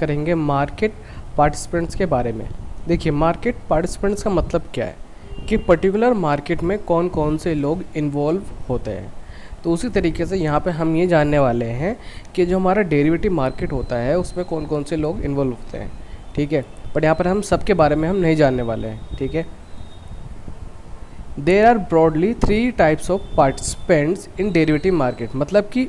करेंगे market participants के बारे में। देखिए, मार्केट पार्टिसिपेंट्स का मतलब क्या है कि पर्टिकुलर मार्केट में कौन कौन से लोग इन्वॉल्व होते हैं। तो उसी तरीके से यहाँ पे हम ये जानने वाले हैं कि जो हमारा डेरिवेटिव मार्केट होता है उसमें कौन कौन से लोग इन्वॉल्व होते हैं, ठीक है। बट यहाँ पर हम सबके बारे में हम नहीं जानने वाले हैं, ठीक है। There are broadly 3 types of participants in derivative market. मतलब कि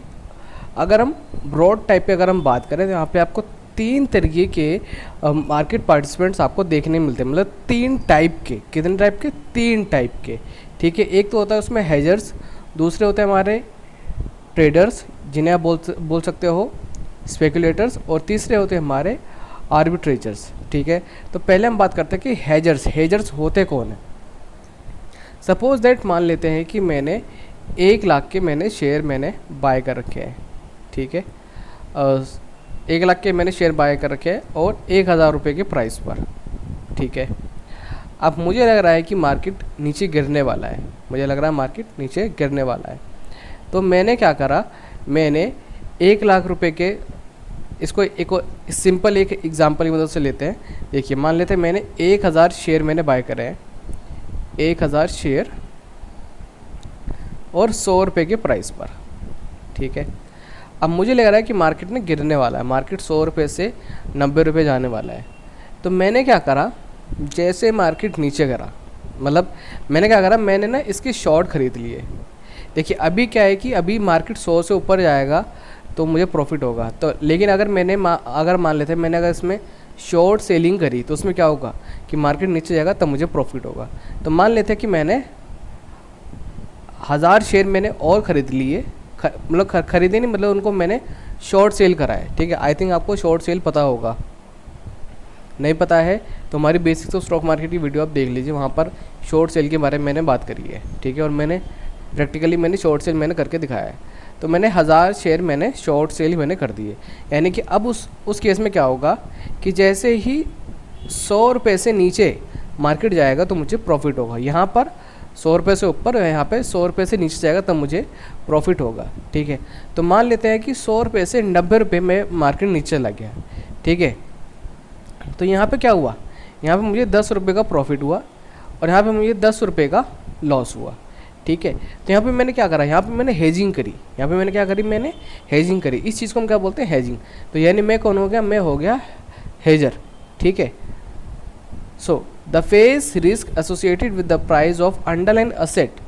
अगर हम ब्रॉड टाइप पे अगर हम बात करें तो यहाँ पे आपको 3 तरीके के मार्केट पार्टिसिपेंट्स आपको देखने मिलते हैं। मतलब 3 टाइप के, कितने टाइप के? 3 टाइप के, ठीक है। एक तो होता है उसमें हेजर्स, दूसरे होते हैं हमारे ट्रेडर्स जिन्हें आप बोल सकते हो स्पेकुलेटर्स, और तीसरे होते हैं हमारे आर्बिट्रेजर्स, ठीक है। तो पहले हम बात करते हैं कि हेजर्स होते कौन हैं। सपोज दैट मान लेते हैं कि मैंने 1 लाख के शेयर बाय कर रखे हैं, ठीक है। 1 लाख के मैंने शेयर बाय कर रखे हैं और 1000 रुपये के प्राइस पर, ठीक है। अब मुझे लग रहा है कि मार्केट नीचे गिरने वाला है, तो मैंने क्या करा, मैंने 1 लाख रुपए के, इसको एक सिंपल एक एग्जांपल की मदद से लेते हैं। देखिए, मान लेते हैं मैंने 1000 शेयर बाय करे हैं, 1000 शेयर और 100 रुपये के प्राइस पर, ठीक है। अब मुझे लग रहा है कि मार्केट में गिरने वाला है, मार्केट 100 रुपये से 90 रुपये जाने वाला है। तो मैंने क्या करा, जैसे मार्केट नीचे गिरा, मतलब मैंने क्या करा, मैंने ना इसके शॉर्ट खरीद लिए। देखिए, अभी क्या है कि अभी मार्केट 100 से ऊपर जाएगा तो मुझे प्रॉफिट होगा। तो लेकिन अगर अगर मान लेते हैं मैंने अगर इसमें शॉर्ट सेलिंग करी तो उसमें क्या होगा कि मार्केट नीचे जाएगा तब मुझे प्रॉफिट होगा। तो मान लेते हैं कि मैंने 1000 शेयर और ख़रीद लिए, मतलब खरीदे नहीं, मतलब उनको मैंने शॉर्ट सेल करा है, ठीक है। आई थिंक आपको शॉर्ट सेल पता होगा, नहीं पता है तो हमारी बेसिक्स ऑफ स्टॉक मार्केट की वीडियो आप देख लीजिए, वहाँ पर शॉर्ट सेल के बारे में मैंने बात करी है, ठीक है। और मैंने प्रैक्टिकली शॉर्ट सेल करके दिखाया है। तो मैंने 1000 शेयर शॉर्ट सेल कर दिए। यानी कि अब उस केस में क्या होगा कि जैसे ही 100 रुपये से नीचे मार्केट जाएगा तो मुझे प्रॉफिट होगा। यहाँ पर 100 रुपये से ऊपर, यहाँ पे 100 रुपये से नीचे जाएगा तब मुझे प्रॉफिट होगा, ठीक है। तो मान लेते हैं कि 100 रुपये से 90 रुपये में मार्केट नीचे लग गया, ठीक है। तो यहाँ पे क्या हुआ, यहाँ पे मुझे 10 रुपये का प्रॉफिट हुआ और यहाँ पे मुझे 10 रुपये का लॉस हुआ, ठीक है। तो यहाँ पे मैंने क्या करा, यहाँ पे मैंने हेजिंग करी, मैंने हेजिंग करी। इस चीज़ को हम क्या बोलते हैं, हेजिंग। तो यानी मैं कौन हो गया, मैं हो गया हेजर, ठीक है। So the face risk associated with the price of underline asset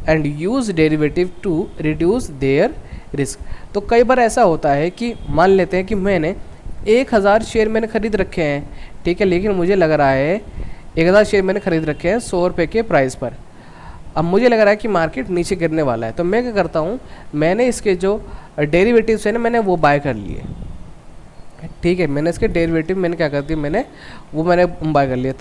and use derivative two reduce there risk. तो कई बार ऐसा होता है कि मान लेते हैं कि मैंने 1000 शेयर खरीद रखे हैं, ठीक है। लेकिन मुझे लग रहा है 1000 शेयर खरीद रखे हैं 100 रुपये के प्राइस पर। अब मुझे लग रहा है कि मार्केट नीचे गिरने वाला है, तो मैं क्या करता हूँ, मैंने इसके जो डेरिवेटिव्स है ना मैंने वो बाय कर लिए, ठीक है। मैंने इसके डेरिवेटिव क्या कर दिए, मैंने बाय कर लिया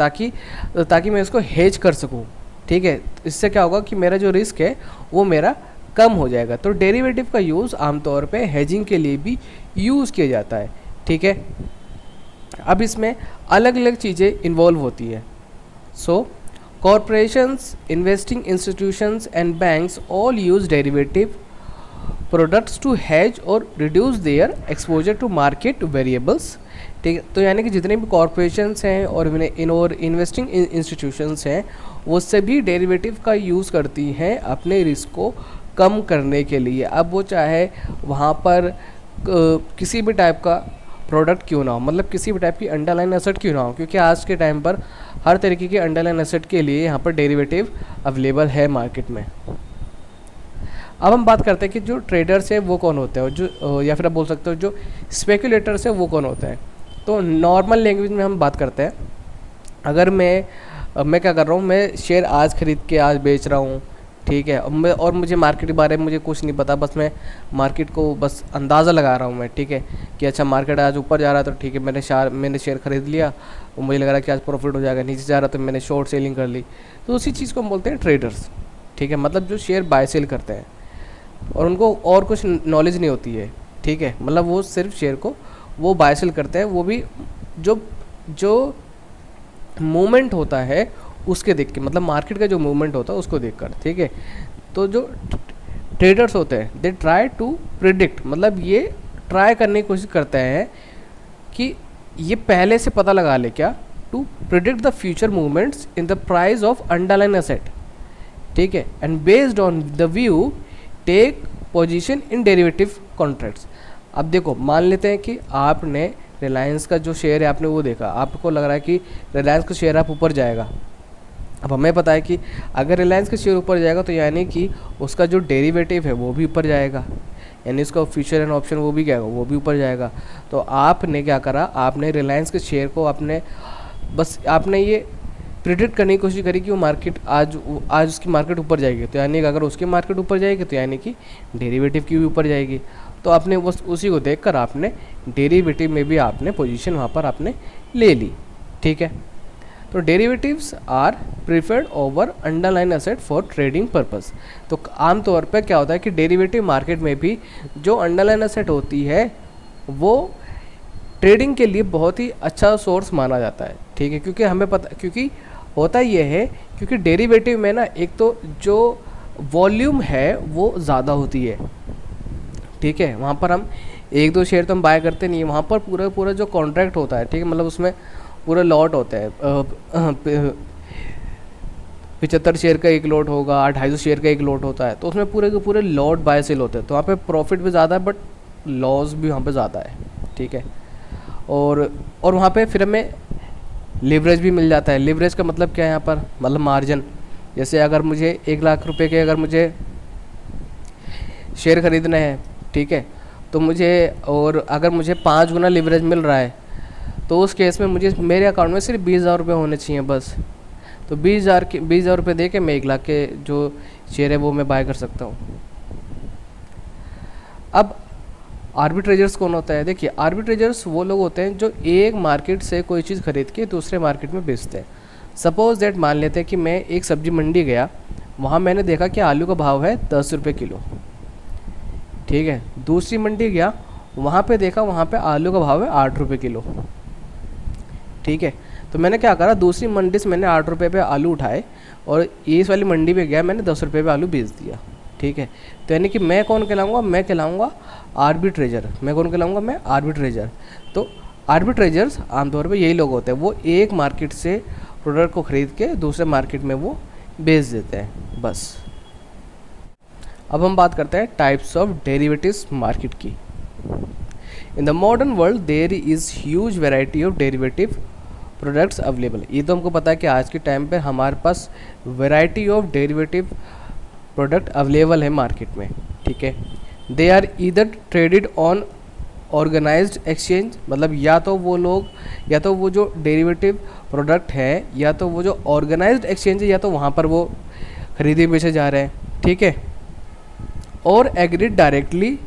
ताकि मैं इसको हेज कर सकूँ, ठीक है। इससे क्या होगा कि मेरा जो रिस्क है वो मेरा कम हो जाएगा। तो डेरिवेटिव का यूज़ आमतौर पे हेजिंग के लिए भी यूज़ किया जाता है, ठीक है। अब इसमें अलग अलग चीज़ें इन्वॉल्व होती है। सो corporations, investing institutions and banks all use derivative products to hedge or reduce their exposure to market variables, ठीक है। तो यानी कि जितने भी कॉरपोरेशंस हैं और इन्वेस्टिंग इंस्टीट्यूशंस हैं वो सभी डेरिवेटिव का यूज़ करती हैं अपने रिस्क को कम करने के लिए। अब वो चाहे वहाँ पर किसी भी टाइप का प्रोडक्ट क्यों ना हो, मतलब किसी भी टाइप की अंडरलाइन एसेट क्यों ना हो, क्योंकि आज के टाइम पर हर तरीके के अंडरलाइन एसेट के लिए यहाँ पर डेरिवेटिव अवेलेबल है मार्केट में। अब हम बात करते हैं कि जो ट्रेडर्स है वो कौन होते हैं, और जो या फिर आप बोल सकते हो जो स्पेकुलेटर्स है वो कौन होते हैं। तो नॉर्मल लैंग्वेज में हम बात करते हैं, अगर मैं क्या कर रहा हूँ, मैं शेयर आज खरीद के आज बेच रहा हूँ, ठीक है। और मुझे मार्केट के बारे में मुझे कुछ नहीं पता, बस मैं मार्केट को बस अंदाज़ा लगा रहा हूँ मैं, ठीक है, कि अच्छा मार्केट आज ऊपर जा रहा है तो ठीक है मैंने शेयर खरीद लिया और मुझे लग रहा है कि आज प्रॉफिट हो जाएगा, नीचे जा रहा तो मैंने शॉर्ट सेलिंग कर ली। तो उसी चीज़ को हम बोलते हैं ट्रेडर्स, ठीक है। मतलब जो शेयर बाय सेल करते हैं और उनको और कुछ नॉलेज नहीं होती है, ठीक है। मतलब वो सिर्फ शेयर को वो बाय सेल करते हैं, वो भी जो मूवमेंट होता है उसके देख के, मतलब मार्केट का जो मूवमेंट होता है उसको देखकर, ठीक है। तो जो ट्रेडर्स होते हैं दे ट्राई टू प्रिडिक्ट, मतलब ये ट्राई करने की कोशिश करते हैं कि ये पहले से पता लगा ले क्या, to predict the future movements in the price of underlying asset, ठीक है, and based on the view take position in derivative contracts. अब देखो मान लेते हैं कि आपने रिलायंस का जो शेयर है आपने वो देखा, आपको लग रहा है कि रिलायंस का शेयर आप ऊपर जाएगा। अब हमें पता है कि अगर रिलायंस का शेयर ऊपर जाएगा तो यानी कि उसका जो डेरिवेटिव है वो भी ऊपर जाएगा, यानी उसका फ्यूचर एंड ऑप्शन वो भी क्या है, वो भी ऊपर जाएगा। तो आपने क्या करा, आपने रिलायंस के शेयर को आपने ये प्रिडिक्ट करने की कोशिश करी कि वो मार्केट आज उसकी मार्केट ऊपर जाएगी, तो यानी कि अगर उसकी मार्केट ऊपर जाएगी तो यानी कि डेरिवेटिव की भी ऊपर जाएगी। तो आपने बस उसी को देखकर आपने डेरिवेटिव में भी आपने पोजीशन वहाँ पर आपने ले ली, ठीक है। तो derivatives are preferred over underlying asset for trading purpose. तो आमतौर पर क्या होता है कि डेरिवेटिव मार्केट में भी जो अंडरलाइन एसेट होती है वो ट्रेडिंग के लिए बहुत ही अच्छा सोर्स माना जाता है, ठीक है, क्योंकि हमें पता, क्योंकि होता ये है क्योंकि डेरिवेटिव में ना एक तो जो वॉल्यूम है वो ज़्यादा होती है, ठीक है, वहाँ पर हम एक दो शेयर तो हम बाय करते नहीं है, वहाँ पर पूरा जो कॉन्ट्रैक्ट होता है, ठीक है, मतलब उसमें पूरा लॉट होता है, 75 शेयर का एक लॉट होगा, 250 शेयर का एक लॉट होता है, तो उसमें पूरे के पूरे लॉट बाय सेल होते हैं, तो वहाँ पे प्रॉफिट भी ज़्यादा है बट लॉस भी वहाँ पे ज़्यादा है, ठीक है। और वहाँ पे फिर हमें लिवरेज भी मिल जाता है। लिवरेज का मतलब क्या है यहाँ पर, मतलब मार्जिन। जैसे अगर मुझे 1 लाख रुपए के अगर मुझे शेयर खरीदना है, ठीक है, तो और अगर मुझे 5 गुना लिवरेज मिल रहा है तो उस केस में मुझे मेरे अकाउंट में सिर्फ 20,000 रुपये होने चाहिए बस। तो 20,000 रुपये दे के मैं 1 लाख के जो शेयर है वो मैं बाय कर सकता हूँ। अब आर्बिट्रेजर्स कौन होता है, देखिए आर्बिट्रेजर्स वो लोग होते हैं जो एक मार्केट से कोई चीज़ खरीद के दूसरे मार्केट में बेचते हैं। सपोज दैट मान लेते हैं कि मैं एक सब्जी मंडी गया, वहाँ मैंने देखा कि आलू का भाव है 10 रुपये किलो, ठीक है। दूसरी मंडी गया, वहाँ पे देखा वहाँ पे आलू का भाव है 8 रुपये किलो, ठीक है। तो मैंने क्या करा, दूसरी मंडी से मैंने 8 रुपये पे आलू उठाए और इस वाली मंडी पे गया, मैंने 10 रुपये पे आलू बेच दिया, ठीक है। तो यानी कि मैं कौन कहलाऊँगा, मैं कहलाऊँगा आर्बिट्रेजर। मैं कौन कहलाऊँगा, मैं आर्बिट्रेजर। तो आर्बिट्रेजर्स आमतौर पे यही लोग होते हैं, वो एक मार्केट से प्रोडक्ट को ख़रीद के दूसरे मार्केट में वो बेच देते हैं, बस। अब हम बात करते हैं टाइप्स ऑफ डेरिवेटिव्स मार्केट की। In the modern world there is huge variety of derivative products available. ये तो हमको पता है कि आज के टाइम पे हमारे पास variety of derivative product available है मार्केट में, ठीक है। They are either traded on organized exchange, मतलब या तो वो जो डेरिवेटिव प्रोडक्ट है या तो वो जो ऑर्गेनाइज्ड एक्सचेंज है या तो वहाँ पर वो खरीदे बेचे जा रहे हैं, ठीक है। और agreed directly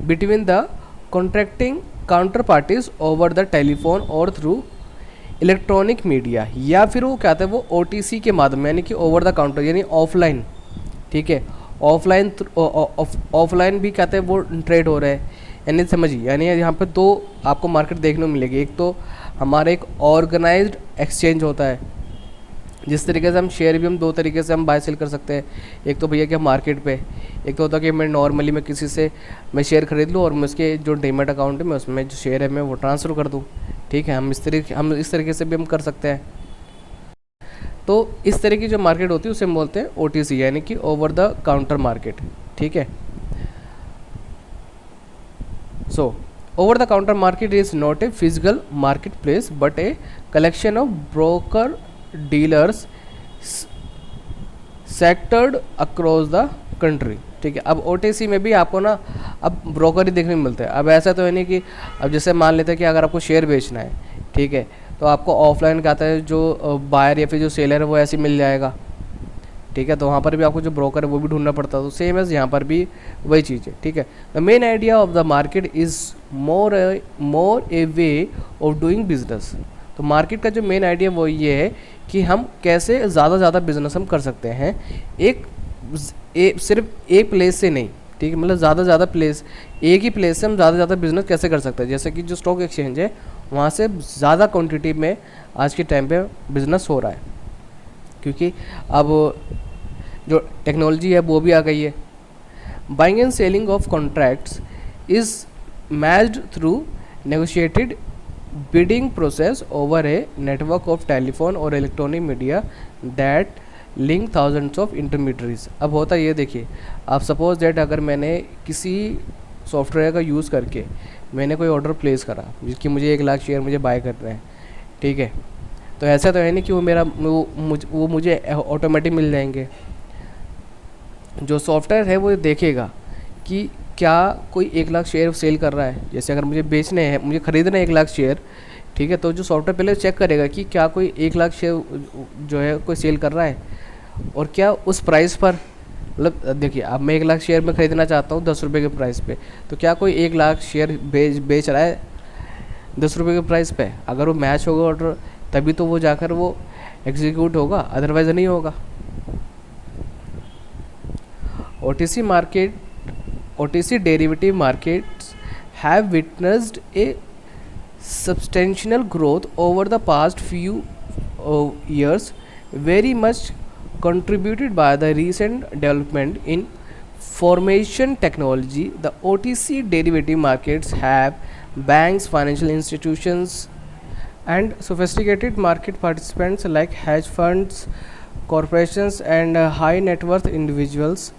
between the contracting counter parties over the telephone और थ्रू इलेक्ट्रॉनिक मीडिया, या फिर वो क्या होता है वो OTC के माध्यम यानी कि ओवर द काउंटर यानी ऑफलाइन, ठीक है। ऑफलाइन भी कहते हैं वो ट्रेड हो रहा है, यानी समझिए, यानी यहाँ पे दो आपको मार्केट देखने को मिलेगी। एक तो हमारा एक ऑर्गेनाइज्ड एक्सचेंज होता है, जिस तरीके से हम शेयर भी हम 2 तरीके से हम बाय सेल कर सकते हैं। एक तो भैया कि मार्केट पे, एक तो होता है कि मैं नॉर्मली मैं किसी से मैं शेयर खरीद लूँ और मैं उसके जो डीमैट अकाउंट है मैं उसमें जो शेयर है मैं वो ट्रांसफ़र कर दूँ, ठीक है। हम इस तरीके से भी हम कर सकते हैं। तो इस तरह की जो मार्केट होती है उसे हम बोलते हैं OTC यानी कि ओवर द काउंटर मार्केट, ठीक है। So over the counter market is not a physical market place but a collection of broker dealers scattered across the country, ठीक है। अब OTC में भी आपको ना अब ब्रोकर ही देखने को मिलते हैं। अब ऐसा तो है नहीं कि अब जैसे मान लेते हैं कि अगर आपको शेयर बेचना है, ठीक है, तो आपको ऑफलाइन क्या आता है जो बायर या फिर जो सेलर है वो ऐसे मिल जाएगा, ठीक है। तो वहाँ पर भी आपको जो ब्रोकर है वो भी ढूंढना पड़ता है। तो सेम एज यहाँ पर भी वही चीज़ है, ठीक है। The main idea of the market is more A way of doing business. तो मार्केट का जो मेन आइडिया वो ये है कि हम कैसे ज़्यादा बिजनेस हम कर सकते हैं सिर्फ एक प्लेस से नहीं, ठीक है। मतलब ज़्यादा प्लेस, एक ही प्लेस से हम ज़्यादा बिजनेस कैसे कर सकते हैं। जैसे कि जो स्टॉक एक्सचेंज है वहाँ से ज़्यादा क्वांटिटी में आज के टाइम पे बिज़नेस हो रहा है, क्योंकि अब जो टेक्नोलॉजी है वो भी आ गई है। Buying and selling of contracts is matched through negotiated bidding process over a network of telephone or electronic media that link thousands of intermediaries। अब होता ये देखिए, आप सपोज दैट अगर मैंने किसी सॉफ्टवेयर का यूज़ करके मैंने कोई ऑर्डर प्लेस करा जिसकी मुझे 1 लाख शेयर मुझे बाय करना है, ठीक है, तो ऐसा तो है नहीं कि वो मुझे ऑटोमेटिक मिल जाएंगे। जो सॉफ्टवेयर है वो देखेगा कि क्या कोई 1 लाख शेयर सेल कर रहा है। जैसे अगर मुझे बेचने हैं, मुझे ख़रीदना है 1 लाख शेयर, ठीक है, तो जो सॉफ्टवेयर पहले चेक करेगा कि क्या कोई 1 लाख शेयर जो है कोई सेल कर रहा है, और क्या उस प्राइस पर, मतलब देखिए अब मैं 1 लाख शेयर में ख़रीदना चाहता हूँ 10 रुपये के प्राइस पे, तो क्या कोई 1 लाख शेयर बेच रहा है 10 रुपये के प्राइस पे। अगर वो मैच होगा ऑर्डर तभी तो वो जाकर वो एग्जीक्यूट होगा, अदरवाइज़ नहीं होगा। OTC derivative markets have witnessed a substantial growth over the past few years, very much contributed by the recent development in information technology. The OTC derivative markets have banks, financial institutions, and sophisticated market participants like hedge funds, corporations, and high net worth individuals.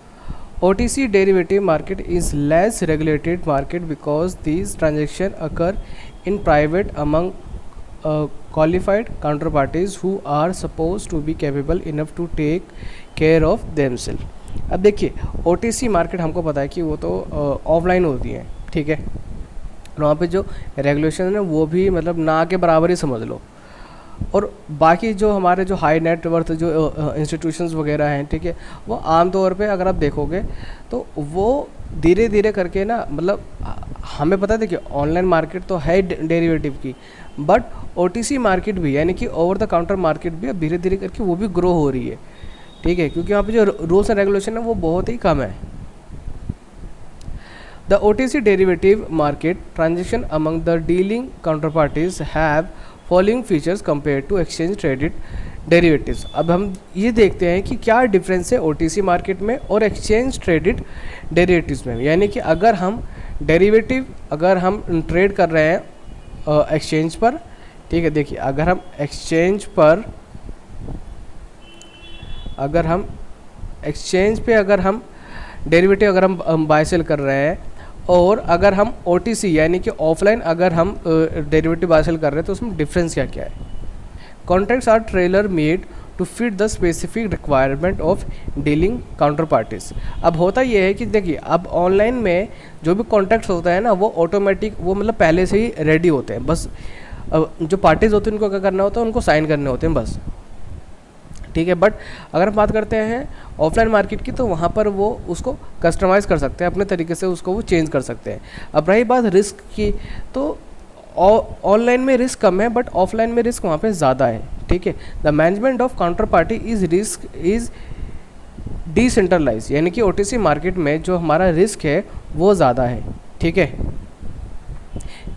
OTC derivative market is less regulated market because these transactions occur in private among qualified counterparties who are supposed to be capable enough to take care of themselves। अब देखिए OTC market हमको पता है कि वो तो offline होती है, ठीक है, और वहाँ पे जो रेगुलेशन है वो भी मतलब ना के बराबर ही समझ लो। और बाकी जो हमारे जो हाई नेट वर्थ जो इंस्टीट्यूशंस वगैरह हैं, ठीक है, वो आम तौर पे अगर आप देखोगे तो वो धीरे धीरे करके ना, मतलब हमें पता है देखिए ऑनलाइन मार्केट तो है डेरिवेटिव की, बट OTC मार्केट भी यानी कि ओवर द काउंटर मार्केट भी अब धीरे धीरे करके वो भी ग्रो हो रही है, ठीक है, क्योंकि वहाँ पे जो रूल्स एंड रेगुलेशन है वो बहुत ही कम है। The OTC derivative market transaction among the dealing counterparties have following features compare to exchange traded derivatives. अब हम ये देखते हैं कि क्या डिफरेंस है OTC मार्केट में और एक्सचेंज ट्रेडेड डेरिवेटिव्स में। यानी कि अगर हम डेरिवेटिव अगर हम ट्रेड कर रहे हैं एक्सचेंज पर, ठीक है, देखिए अगर हम एक्सचेंज पे अगर हम डेरिवेटिव अगर हम बाय सेल कर रहे हैं, और अगर हम OTC यानी कि ऑफलाइन अगर हम डेरिवेटिव बाय सेल कर रहे हैं तो उसमें डिफरेंस क्या क्या है। Contracts are tailor made to fit the specific requirement of dealing counter parties. अब होता ये है कि देखिए अब ऑनलाइन में जो भी कॉन्ट्रैक्ट्स होता है ना वो ऑटोमेटिक वो मतलब पहले से ही रेडी होते हैं, बस जो पार्टीज होती हैं उनको क्या करना होता है, उनको साइन करने होते हैं बस, ठीक है। बट अगर हम बात करते हैं ऑफलाइन मार्केट की तो वहाँ पर वो उसको कस्टमाइज़ कर सकते हैं अपने तरीके से, उसको वो चेंज कर सकते हैं। अब रही बात रिस्क की, तो ऑनलाइन में रिस्क कम है बट ऑफलाइन में रिस्क वहाँ पे ज़्यादा है, ठीक है। The management of counter party is risk is decentralised, यानी कि OTC मार्केट में जो हमारा रिस्क है वो ज़्यादा है, ठीक है।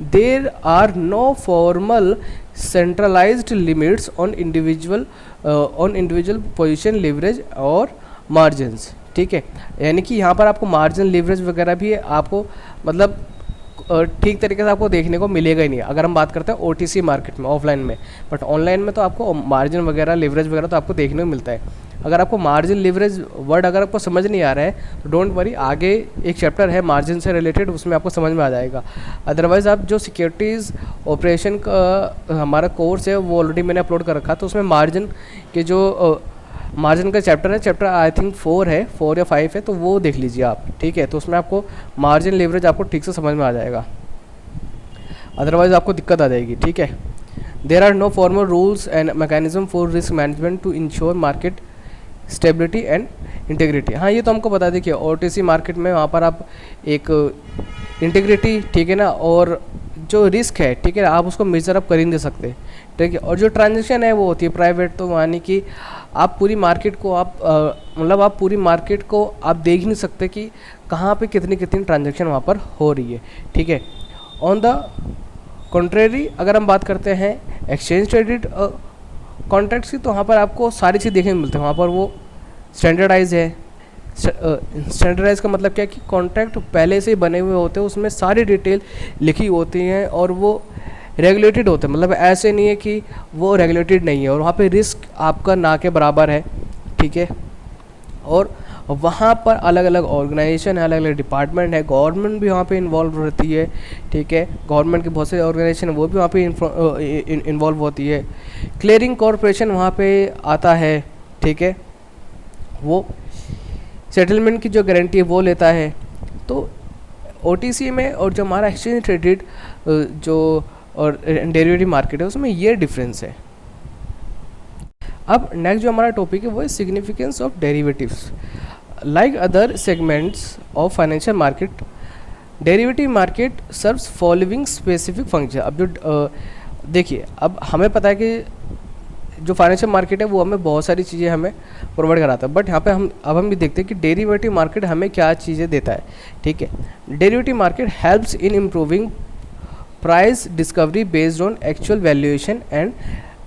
There are no formal centralised limits on individual position leverage और मार्जिन्स, ठीक है। यानी कि यहाँ पर आपको मार्जिन लिवरेज वगैरह भी आपको मतलब ठीक तरीके से आपको देखने को मिलेगा ही नहीं अगर हम बात करते हैं OTC मार्केट में ऑफलाइन में। बट ऑनलाइन में तो आपको मार्जिन वगैरह लिवरेज वगैरह तो आपको देखने को मिलता है। अगर आपको मार्जिन लिवरेज वर्ड अगर आपको समझ नहीं आ रहा है तो डोंट वरी, आगे एक चैप्टर है मार्जिन से रिलेटेड, उसमें आपको समझ में आ जाएगा। अदरवाइज़ आप जो सिक्योरिटीज़ ऑपरेशन का हमारा कोर्स है वो ऑलरेडी मैंने अपलोड कर रखा, तो उसमें मार्जिन के जो मार्जिन का चैप्टर है, चैप्टर आई थिंक 4 है, 4 या 5 है, तो वो देख लीजिए आप, ठीक है। तो उसमें आपको मार्जिन लेवरेज आपको ठीक से समझ में आ जाएगा, अदरवाइज़ आपको दिक्कत आ जाएगी, ठीक है। There are no formal rules and mechanism for risk management to ensure market stability and integrity. हाँ, ये तो हमको बता देखिए OTC मार्केट में वहाँ पर आप एक इंटीग्रिटी, ठीक है ना, और जो रिस्क है, ठीक है, आप उसको मेजर अप कर ही नहीं दे सकते, ठीक है। और जो ट्रांजेक्शन है वो होती है प्राइवेट, तो यानी कि आप पूरी मार्केट को आप मतलब आप पूरी मार्केट को आप देख नहीं सकते कि कहाँ पे कितनी कितनी ट्रांजेक्शन वहाँ पर हो रही है, ठीक है। ऑन द कॉन्ट्रेरी अगर हम बात करते हैं एक्सचेंज ट्रेडेड कॉन्ट्रैक्ट्स की, तो वहाँ पर आपको सारी चीज़ देखने को मिलती है। वहाँ पर वो स्टैंडर्डाइज है। स्टैंडर्डाइज का मतलब क्या है कि कॉन्ट्रैक्ट पहले से ही बने हुए होते हैं, उसमें सारी डिटेल लिखी होती हैं और वो रेगुलेटेड होते हैं, मतलब ऐसे नहीं है कि वो रेगुलेटेड नहीं है, और वहाँ पे रिस्क आपका ना के बराबर है, ठीक है। और वहाँ पर अलग अलग ऑर्गेनाइजेशन है, अलग अलग डिपार्टमेंट है, गवर्नमेंट भी वहाँ पे इन्वॉल्व रहती है, ठीक है। गवर्नमेंट की बहुत सारी ऑर्गेनाइजेशन है वो भी वहाँ पे इन्वॉल्व होती है। क्लियरिंग कॉरपोरेशन वहाँ पे आता है, ठीक है, वो सेटलमेंट की जो गारंटी है वो लेता है। तो OTC में और जो हमारा एक्सचेंज ट्रेडेड जो और डेरिवेटिव मार्केट है उसमें ये डिफरेंस है। अब नेक्स्ट जो हमारा टॉपिक है वो है significance of derivatives. Like other segments of financial market, derivative market serves following specific function. अब जो देखिए, अब हमें पता है कि जो फाइनेंशियल मार्केट है वो हमें बहुत सारी चीज़ें हमें प्रोवाइड कराता है, बट यहाँ पे हम भी देखते हैं कि डेरिवेटिव मार्केट हमें क्या चीज़ें देता है, ठीक है। Derivative market helps in improving price discovery based on actual valuation and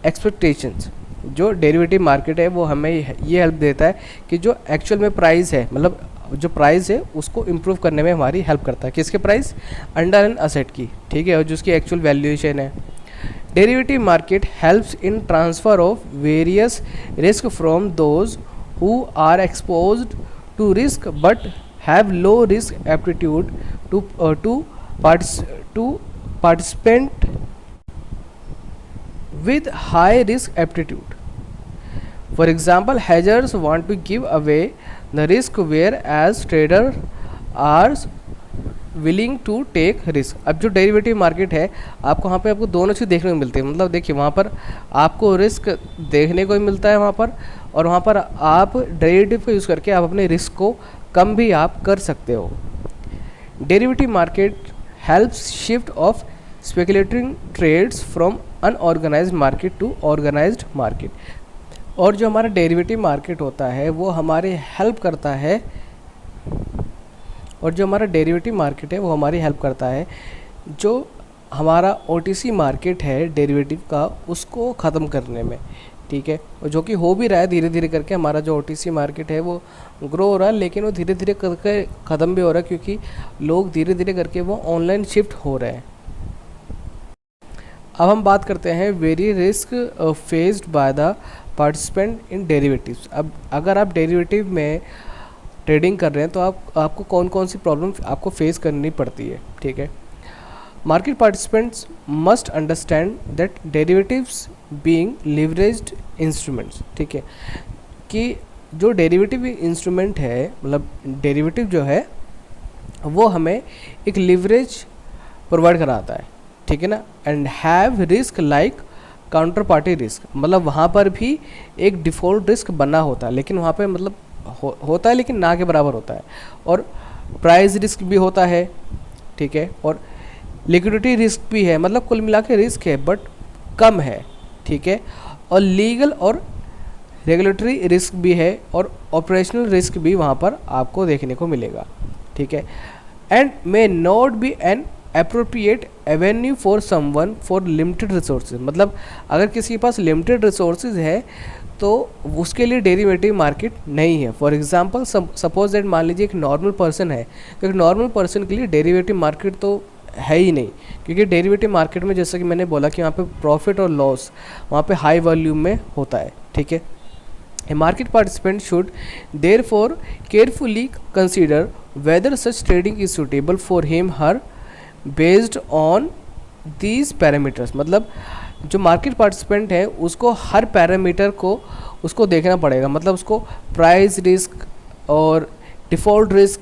expectations. जो डेरिवेटिव मार्केट है वो हमें ये हेल्प देता है कि जो एक्चुअल में प्राइस है, मतलब जो प्राइस है उसको इम्प्रूव करने में हमारी हेल्प करता है। किसके प्राइस? अंडर एन असेट की, ठीक है, और जो उसकी एक्चुअल वैल्यूएशन है। Derivative market helps in transfer of various risk from those who are exposed to risk but have low risk aptitude to participant with high risk aptitude. For example, hedgers want to give away the risk whereas traders are willing to take risk. अब जो derivative market है आपको वहाँ पे आपको दोनों चीज़ देखने को मिलती है, मतलब देखिए वहाँ पर आपको रिस्क देखने को ही मिलता है वहाँ पर, और वहाँ पर आप डेरिवेटिव को यूज़ करके आप अपने रिस्क को कम भी आप कर सकते हो। Derivative market helps shift of speculating trades from unorganised market to organised market. और जो हमारा डेरिवेटिव मार्केट होता है वो हमारे हेल्प करता है, और जो हमारा डेरिवेटिव मार्केट है वो हमारी हेल्प करता है जो हमारा OTC मार्केट है डेरिवेटिव का उसको ख़त्म करने में, ठीक है। और जो कि हो भी रहा है धीरे धीरे करके, हमारा जो OTC मार्केट है वो ग्रो हो रहा है, लेकिन वो धीरे धीरे करके ख़त्म भी हो रहा है क्योंकि लोग धीरे धीरे करके वो ऑनलाइन शिफ्ट हो रहे हैं। अब हम बात करते हैं very risk faced by the participant in derivatives. अब अगर आप डेरिवेटिव में ट्रेडिंग कर रहे हैं तो आपको कौन कौन सी प्रॉब्लम आपको फेस करनी पड़ती है, ठीक है। Market participants must understand that derivatives being leveraged instruments, ठीक है, कि जो डेरिवेटिव इंस्ट्रूमेंट है, मतलब डेरिवेटिव जो है वो हमें एक लिवरेज प्रोवाइड कराता है, ठीक है ना। And have risk like counter party risk, मतलब वहाँ पर भी एक डिफ़ॉल्ट रिस्क बना होता है, लेकिन वहाँ पे मतलब होता है लेकिन ना के बराबर होता है। और प्राइस रिस्क भी होता है, ठीक है, और लिक्विडिटी रिस्क भी है, मतलब कुल मिला के रिस्क है बट कम है, ठीक है। और लीगल और रेगुलेटरी रिस्क भी है, और ऑपरेशनल रिस्क भी वहाँ पर आपको देखने को मिलेगा, ठीक है। And may not be an appropriate Avenue for someone for limited resources, मतलब अगर किसी के पास लिमिटेड रिसोर्सेज है तो उसके लिए डेरिवेटिव मार्केट नहीं है। फॉर एग्जांपल सपोज दैट मान लीजिए एक नॉर्मल पर्सन है, तो एक नॉर्मल पर्सन के लिए डेरिवेटिव मार्केट तो है ही नहीं, क्योंकि डेरिवेटिव मार्केट में जैसा कि मैंने बोला कि वहाँ पे प्रॉफिट और लॉस वहाँ पे हाई वॉल्यूम में होता है, ठीक है। A market participant should therefore carefully consider whether such trading is suitable for him her based on these parameters, मतलब जो मार्केट पार्टिसिपेंट है उसको हर पैरामीटर को उसको देखना पड़ेगा, मतलब उसको प्राइस रिस्क और डिफ़ॉल्ट रिस्क,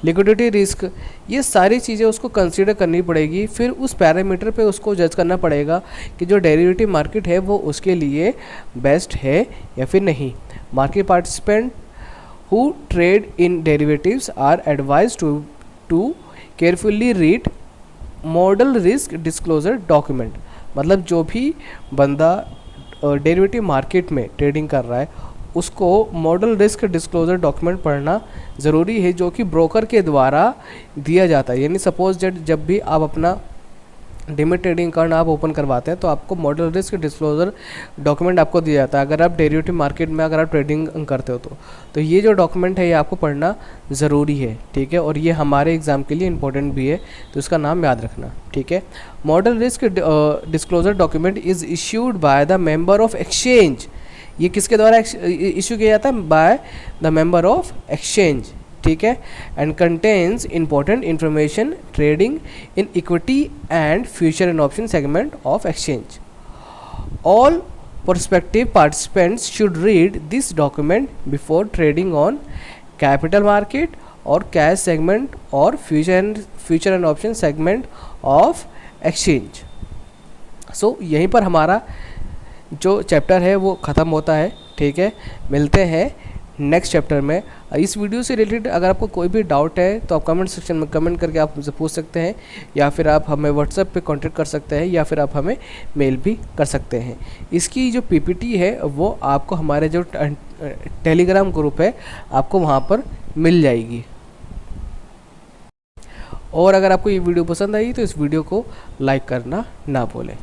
लिक्विडिटी रिस्क, ये सारी चीज़ें उसको कंसीडर करनी पड़ेगी। फिर उस पैरामीटर पे उसको जज करना पड़ेगा कि जो डेरिवेटिव मार्केट है वो उसके लिए बेस्ट है या फिर नहीं। Market participant who trade in derivatives are advised to carefully read model risk disclosure document, मतलब जो भी बंदा डेरिवेटिव मार्केट में ट्रेडिंग कर रहा है उसको मॉडल रिस्क डिस्क्लोजर डॉक्यूमेंट पढ़ना ज़रूरी है, जो कि ब्रोकर के द्वारा दिया जाता है। यानी सपोज जब भी आप अपना डिमिट ट्रेडिंग अकाउंट आप ओपन करवाते हैं तो आपको मॉडल रिस्क डिस्क्लोजर डॉक्यूमेंट आपको दिया जाता है। अगर आप डेरिवेटिव मार्केट में अगर आप ट्रेडिंग करते हो तो ये जो डॉक्यूमेंट है ये आपको पढ़ना ज़रूरी है, ठीक है, और ये हमारे एग्ज़ाम के लिए इंपॉर्टेंट भी है, तो इसका नाम याद रखना, ठीक है। Model risk disclosure document is issued by the member of exchange. ये किसके द्वारा इशू किया जाता है? By the member of exchange, ठीक है, and contains important information trading in equity and future and option segment of exchange. All prospective participants should read this document before trading on capital market or cash segment or future and option segment of exchange. So यहीं पर हमारा जो chapter है वो ख़त्म होता है, ठीक है। मिलते हैं नेक्स्ट चैप्टर में। इस वीडियो से रिलेटेड अगर आपको कोई भी डाउट है तो आप कमेंट सेक्शन में कमेंट करके आप मुझसे पूछ सकते हैं, या फिर आप हमें व्हाट्सएप पे कांटेक्ट कर सकते हैं, या फिर आप हमें मेल भी कर सकते हैं। इसकी जो पीपीटी है वो आपको हमारे जो टेलीग्राम ग्रुप है आपको वहाँ पर मिल जाएगी। और अगर आपको ये वीडियो पसंद आई तो इस वीडियो को लाइक करना ना भूलें।